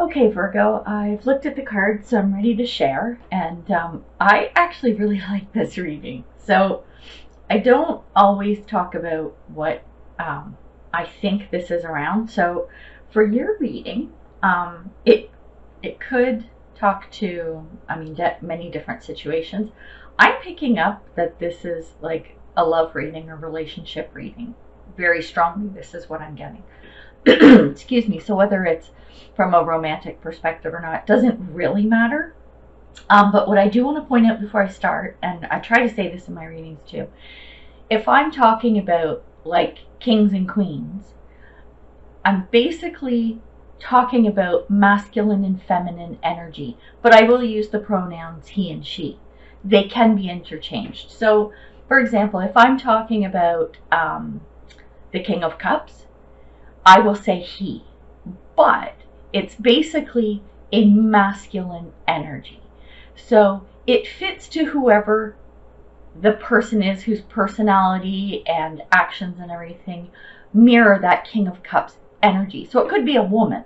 Okay, Virgo, I've looked at the cards, so I'm ready to share. And I actually really like this reading. So I don't always talk about what I think this is around. So for your reading, it could talk to, many different situations. I'm picking up that this is like a love reading or relationship reading. Very strongly, this is what I'm getting. Excuse me. So whether it's from a romantic perspective or not doesn't really matter. But what I do want to point out before I start, and I try to say this in my readings too, if I'm talking about like kings and queens, I'm basically talking about masculine and feminine energy, but I will use the pronouns he and she. They can be interchanged. So, for example, if I'm talking about the King of Cups, I will say he, but it's basically a masculine energy. So it fits to whoever the person is whose personality and actions and everything mirror that King of Cups energy. So it could be a woman.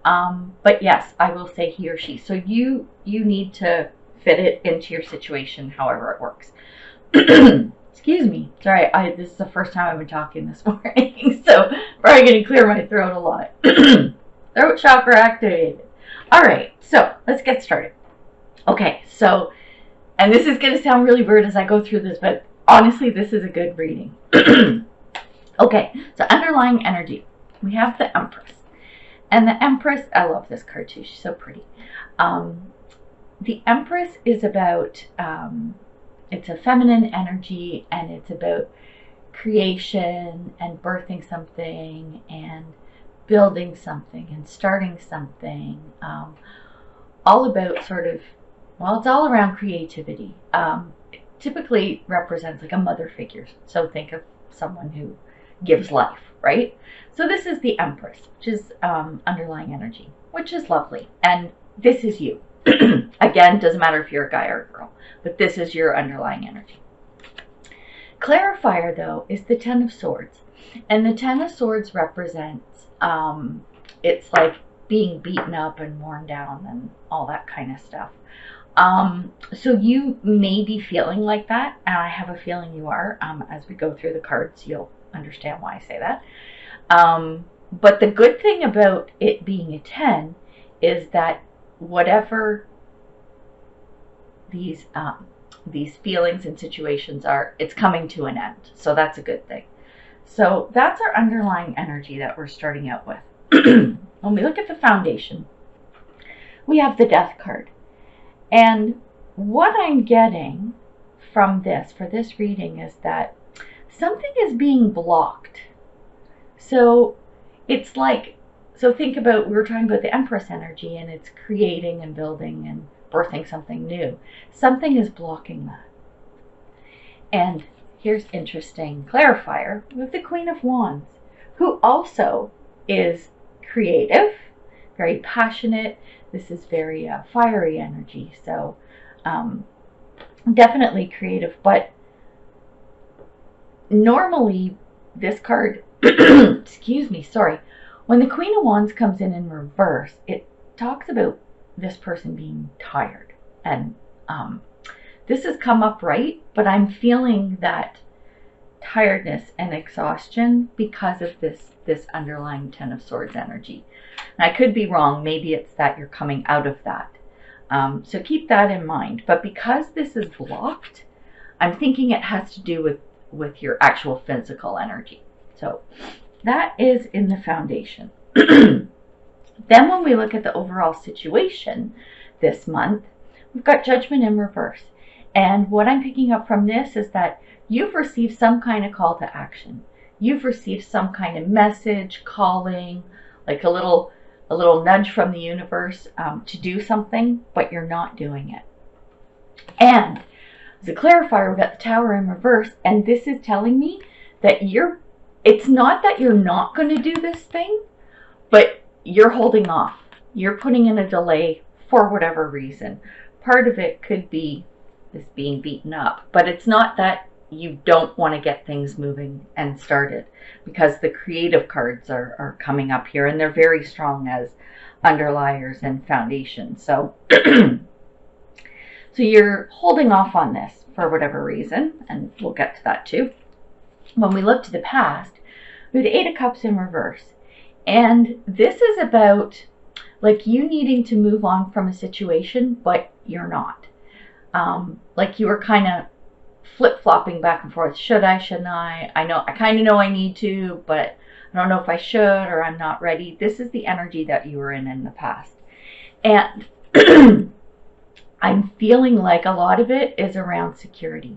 But yes, I will say he or she. So you need to fit it into your situation however it works. Excuse me. Sorry, this is the first time I've been talking this morning, so probably going to clear my throat a lot. Throat chakra activated. All right, so let's get started. Okay, so, and this is going to sound really weird as I go through this, but honestly, this is a good reading. Okay, so underlying energy. We have the Empress. And the Empress, I love this card too. She's so pretty. The Empress is about, it's a feminine energy, and it's about creation and birthing something and building something and starting something. All about sort of, well, it's all around creativity. It typically represents like a mother figure. So think of someone who gives life, right? So this is the Empress, which is underlying energy, which is lovely. And this is you. Again, doesn't matter if you're a guy or a girl, but this is your underlying energy. Clarifier, though, is the Ten of Swords. And the Ten of Swords represents, it's like being beaten up and worn down and all that kind of stuff. So you may be feeling like that, and I have a feeling you are. As we go through the cards, you'll understand why I say that. But the good thing about it being a 10 is that whatever these feelings and situations are, it's coming to an end. So that's a good thing. So that's our underlying energy that we're starting out with. When we look at the foundation, we have the Death card. And what I'm getting from this, for this reading, is that something is being blocked. So it's like, so think about, we were talking about the Empress energy, and it's creating and building and birthing something new. Something is blocking that. And here's interesting clarifier with the Queen of Wands, who also is creative, very passionate. This is very fiery energy. So definitely creative. But normally this card, excuse me, sorry. When the Queen of Wands comes in reverse, it talks about this person being tired. And this has come up right, but I'm feeling that tiredness and exhaustion because of this underlying Ten of Swords energy. And I could be wrong. Maybe it's that you're coming out of that. So keep that in mind. But because this is blocked, I'm thinking it has to do with your actual physical energy. So that is in the foundation. Then when we look at the overall situation this month, we've got Judgment in reverse. And what I'm picking up from this is that you've received some kind of call to action. You've received some kind of message, calling, like a little nudge from the universe to do something, but you're not doing it. And as a clarifier, we've got the Tower in reverse, and this is telling me that it's not that you're not going to do this thing, but you're holding off. You're putting in a delay for whatever reason. Part of it could be this being beaten up, but it's not that you don't want to get things moving and started, because the creative cards are coming up here, and they're very strong as underliers and foundations. So, so you're holding off on this for whatever reason, and we'll get to that too. When we look to the past, we have the Eight of Cups in reverse. And this is about like you needing to move on from a situation, but you're not. Like you were kind of flip-flopping back and forth. Should I, shouldn't I? I kind of know I need to, but I don't know if I should, or I'm not ready. This is the energy that you were in the past. And I'm feeling like a lot of it is around security,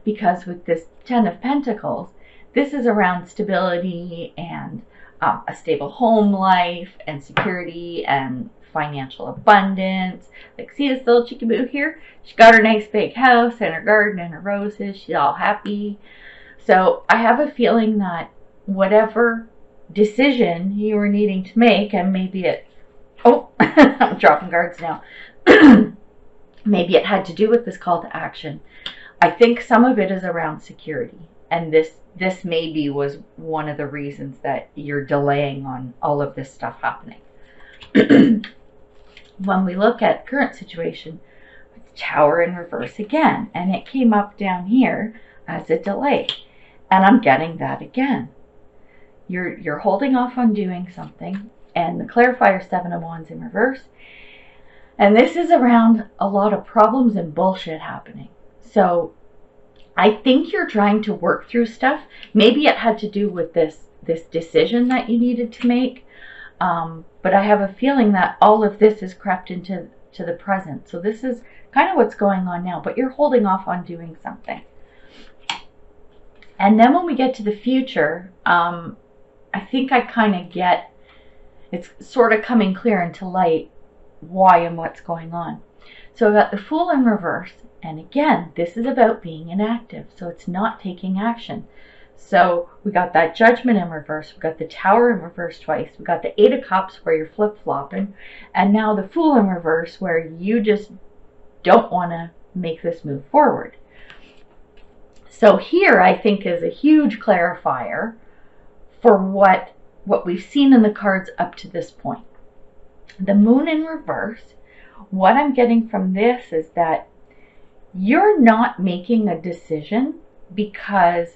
because with this Ten of Pentacles, this is around stability and a stable home life and security and financial abundance. Like, see this little chickaboo here? She got her nice big house and her garden and her roses. She's all happy. So I have a feeling that whatever decision you were needing to make, and maybe it, oh, I'm dropping cards now. Maybe it had to do with this call to action. I think some of it is around security. And this maybe was one of the reasons that you're delaying on all of this stuff happening. When we look at current situation, Tower in reverse again, and it came up down here as a delay. And I'm getting that again. You're holding off on doing something, and the clarifier, Seven of Wands in reverse. And this is around a lot of problems and bullshit happening. So I think you're trying to work through stuff. Maybe it had to do with this decision that you needed to make. But I have a feeling that all of this is crept into the present. So this is kind of what's going on now, but you're holding off on doing something. And then when we get to the future, I think I kind of get, it's sort of coming clear into light why and what's going on. So I've got the Fool in reverse. And again, this is about being inactive. So it's not taking action. So we got that Judgment in reverse. We got the Tower in reverse twice. We got the Eight of Cups where you're flip-flopping. And now the Fool in reverse where you just don't want to make this move forward. So here I think is a huge clarifier for what we've seen in the cards up to this point. The Moon in reverse, what I'm getting from this is that you're not making a decision because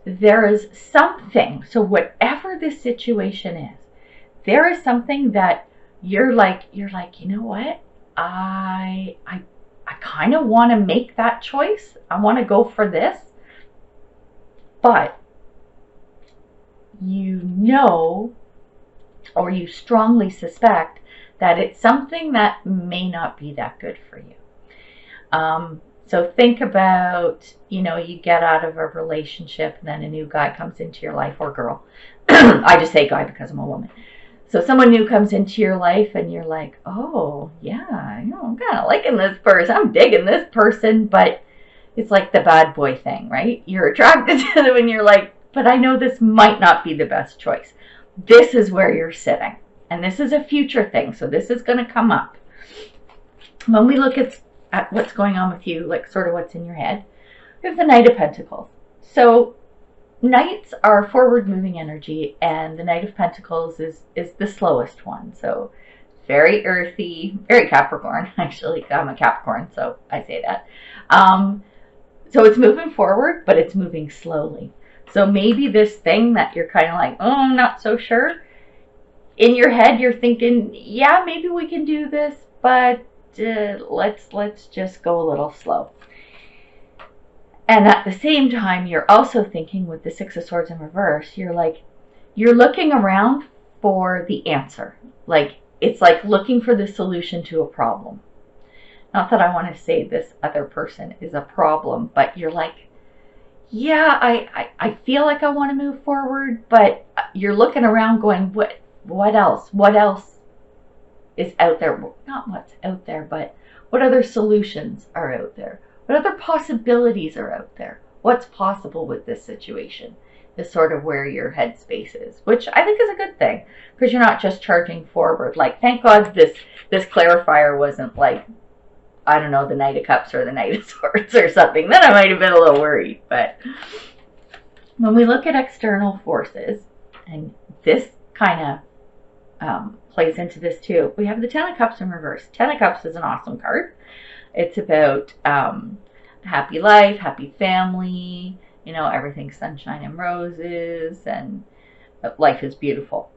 there is something. So whatever this situation is, there is something that you're like, you know what? I kind of want to make that choice. I want to go for this. But you know, or you strongly suspect that it's something that may not be that good for you. So think about, you get out of a relationship and then a new guy comes into your life, or girl. I just say guy because I'm a woman. So someone new comes into your life and you're like, oh yeah, I'm kind of liking this person. I'm digging this person, but it's like the bad boy thing, right? You're attracted to them and you're like, but I know this might not be the best choice. This is where you're sitting. And this is a future thing. So this is going to come up. When we look at what's going on with you, like sort of what's in your head, we have the Knight of Pentacles. So Knights are forward moving energy, and the Knight of Pentacles is the slowest one. So very earthy, very Capricorn, actually. I'm a Capricorn, so I say that. So it's moving forward, but it's moving slowly. So maybe this thing that you're kind of like, oh, I'm not so sure. In your head, you're thinking, yeah, maybe we can do this, but let's just go a little slow. And at the same time, you're also thinking with the Six of Swords in reverse, you're looking around for the answer. Like, it's like looking for the solution to a problem. Not that I want to say this other person is a problem, but you're like, yeah, I feel like I want to move forward, but you're looking around going, what else? What else is out there? Not what's out there, but what other solutions are out there? What other possibilities are out there? What's possible with this situation is sort of where your headspace is, which I think is a good thing, because you're not just charging forward. Like, thank God this clarifier wasn't like, I don't know, the Knight of Cups or the Knight of Swords or something. Then I might have been a little worried. But when we look at external forces, and this kind of plays into this too. We have the Ten of Cups in reverse. Ten of Cups is an awesome card. It's about happy life, happy family, you know, everything's sunshine and roses, and life is beautiful.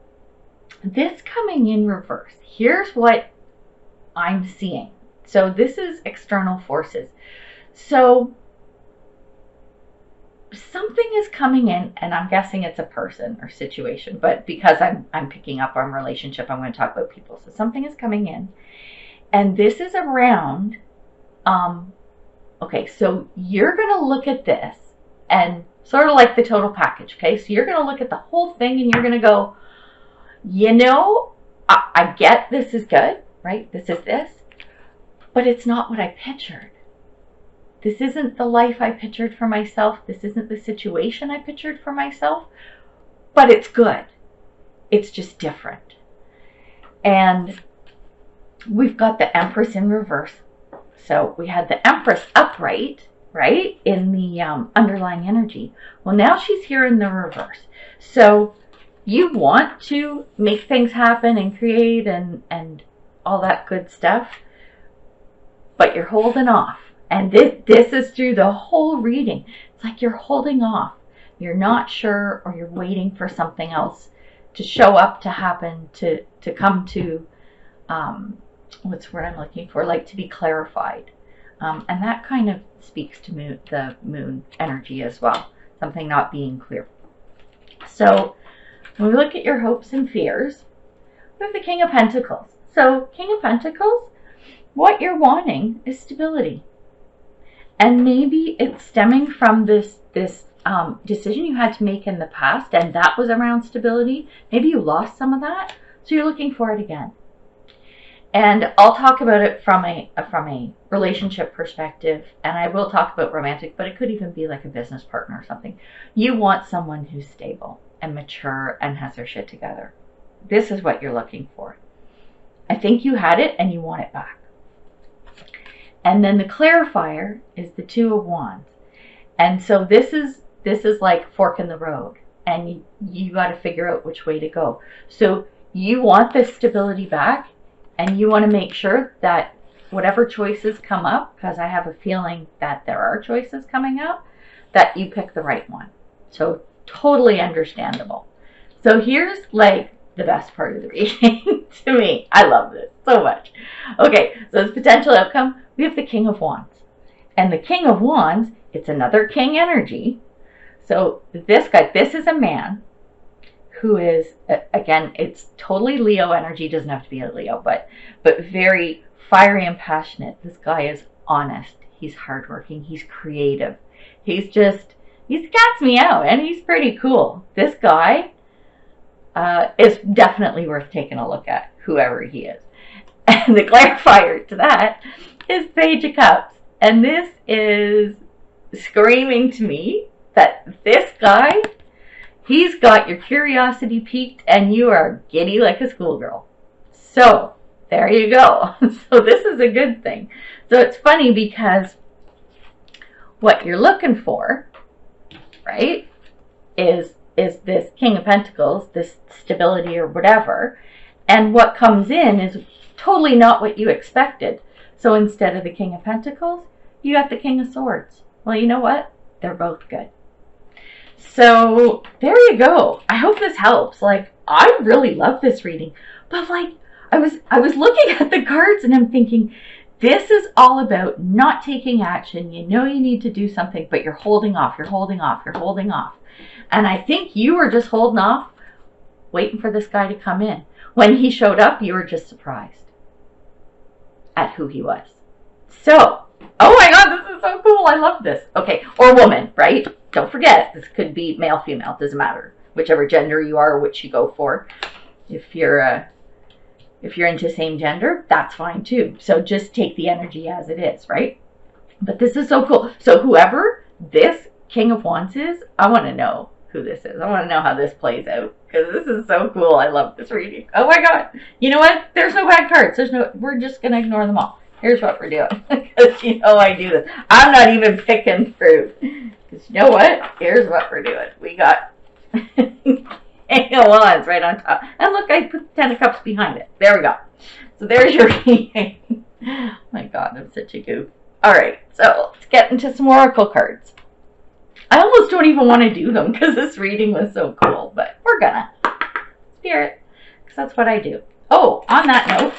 This coming in reverse, here's what I'm seeing. So this is external forces. So something is coming in, and I'm guessing it's a person or situation, but because I'm picking up on relationship, I'm going to talk about people. So something is coming in, and this is around, okay, so you're going to look at this and sort of like the total package, okay? So you're going to look at the whole thing and you're going to go, you know, I get this is good, right? This is this, but it's not what I pictured. This isn't the life I pictured for myself. This isn't the situation I pictured for myself, but it's good. It's just different. And we've got the Empress in reverse. So we had the Empress upright, right, in the underlying energy. Well, now she's here in the reverse. So you want to make things happen and create and all that good stuff, but you're holding off. And this is through the whole reading. It's like you're holding off. You're not sure, or you're waiting for something else to show up, to happen, to come to, what's the word I'm looking for, like to be clarified. And that kind of speaks to the moon energy as well, something not being clear. So when we look at your hopes and fears, we have the King of Pentacles. So King of Pentacles, what you're wanting is stability. And maybe it's stemming from this decision you had to make in the past, and that was around stability. Maybe you lost some of that, so you're looking for it again. And I'll talk about it from a relationship perspective, and I will talk about romantic, but it could even be like a business partner or something. You want someone who's stable and mature and has their shit together. This is what you're looking for. I think you had it and you want it back. And then the clarifier is the Two of Wands. And so this is like fork in the road, and you got to figure out which way to go. So you want this stability back, and you want to make sure that whatever choices come up, because I have a feeling that there are choices coming up, that you pick the right one. So totally understandable. So here's like the best part of the reading to me. I love this so much. Okay, so this potential outcome, we have the King of Wands. And the King of Wands, it's another king energy. So this guy, this is a man who is, again, it's totally Leo energy. Doesn't have to be a Leo, but very fiery and passionate. This guy is honest. He's hardworking. He's creative. He cats me out, and he's pretty cool. This guy is definitely worth taking a look at, whoever he is. And the clarifier to that is Page of Cups. And this is screaming to me that this guy, he's got your curiosity piqued and you are giddy like a schoolgirl. So there you go. So this is a good thing. So it's funny because what you're looking for, right, is this King of Pentacles, this stability or whatever. And what comes in is totally not what you expected. So instead of the King of Pentacles, you got the King of Swords. Well, you know what? They're both good. So there you go. I hope this helps. Like, I really love this reading, but like I was looking at the cards and I'm thinking, this is all about not taking action. You know you need to do something, but you're holding off, you're holding off, you're holding off. And I think you were just holding off, waiting for this guy to come in. When he showed up, you were just surprised at who he was. So, oh my God, this is so cool. I love this. Okay, or woman, right? Don't forget, this could be male, female, doesn't matter. Whichever gender you are, which you go for. If you're into same gender, that's fine too. So just take the energy as it is, right? But this is so cool. So whoever this King of Wands is, I want to know who this is. I want to know how this plays out, because this is so cool. I love this reading. Oh my God. You know what? There's no bad cards. We're just going to ignore them all. Here's what we're doing. Because you know I do this. I'm not even picking through. Because you know what? Here's what we're doing. We got King of Wands right on top. And look, I put the Ten of Cups behind it. There we go. So there's your reading. Oh my God, I'm such a goof. All right, so let's get into some oracle cards. I almost don't even want to do them because this reading was so cool, but we're gonna. Spirit, because that's what I do. Oh, on that note,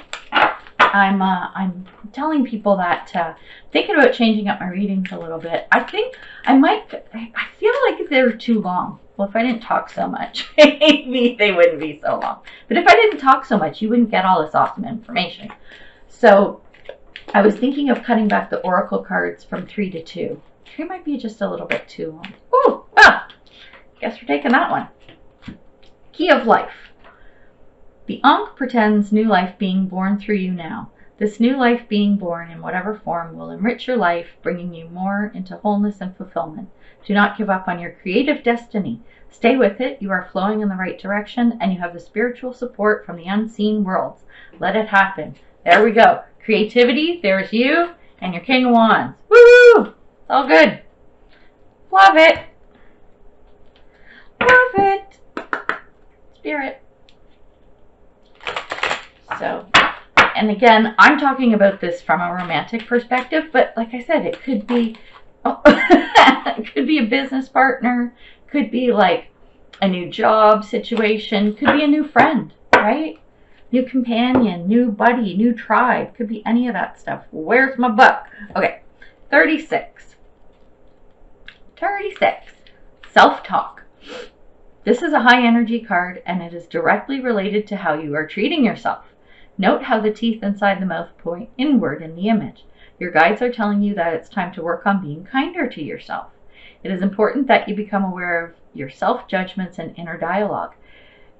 I'm telling people that thinking about changing up my readings a little bit. I think I feel like they're too long. Well, if I didn't talk so much, maybe they wouldn't be so long. But if I didn't talk so much, you wouldn't get all this awesome information. So I was thinking of cutting back the oracle cards from 3 to 2. 3 might be just a little bit too long. Ooh, well, guess we're taking that one. Key of Life. The Ankh pretends new life being born through you now. This new life being born in whatever form will enrich your life, bringing you more into wholeness and fulfillment. Do not give up on your creative destiny. Stay with it. You are flowing in the right direction, and you have the spiritual support from the unseen worlds. Let it happen. There we go. Creativity, there's you and your King of Wands. Woo! It's all good. Love it. Love it. Spirit. So, and again, I'm talking about this from a romantic perspective, but like I said, it could be, it could be a business partner, could be like a new job situation, could be a new friend, right? New companion, new buddy, new tribe, could be any of that stuff. Where's my book? Okay, 36. 36. Self-talk. This is a high energy card, and it is directly related to how you are treating yourself. Note how the teeth inside the mouth point inward in the image. Your guides are telling you that it's time to work on being kinder to yourself. It is important that you become aware of your self-judgments and inner dialogue.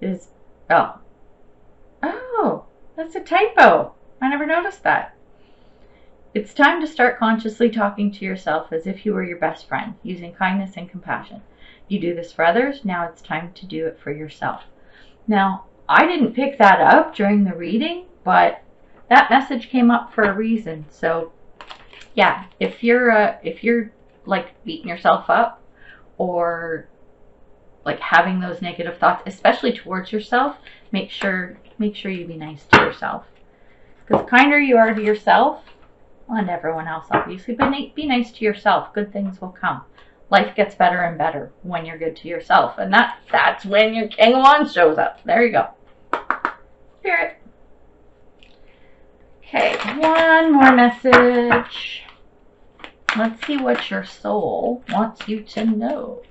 It is, oh, that's a typo. I never noticed that. It's time to start consciously talking to yourself as if you were your best friend, using kindness and compassion. You do this for others, now it's time to do it for yourself. Now, I didn't pick that up during the reading, but that message came up for a reason. So, yeah, if you're like beating yourself up or like having those negative thoughts, especially towards yourself, make sure you be nice to yourself. Because the kinder you are to yourself, and everyone else obviously, but be nice to yourself. Good things will come. Life gets better and better when you're good to yourself. And that's when your King of Wands shows up. There you go. Spirit. Okay, one more message. Let's see what your soul wants you to know.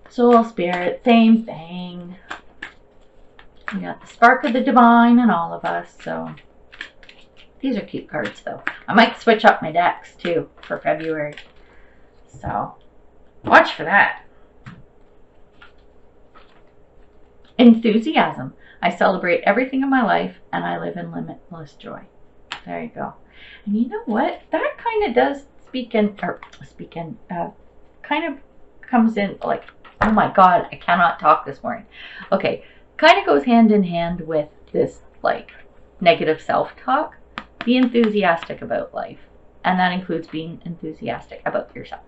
Soul, spirit, same thing. We got the spark of the divine in all of us, so these are cute cards though. I might switch up my decks too for February. So watch for that. Enthusiasm. I celebrate everything in my life and I live in limitless joy. There you go. And you know what? That kind of does kind of comes in like, oh my God, I cannot talk this morning. Okay, kind of goes hand in hand with this like negative self-talk. Be enthusiastic about life. And that includes being enthusiastic about yourself.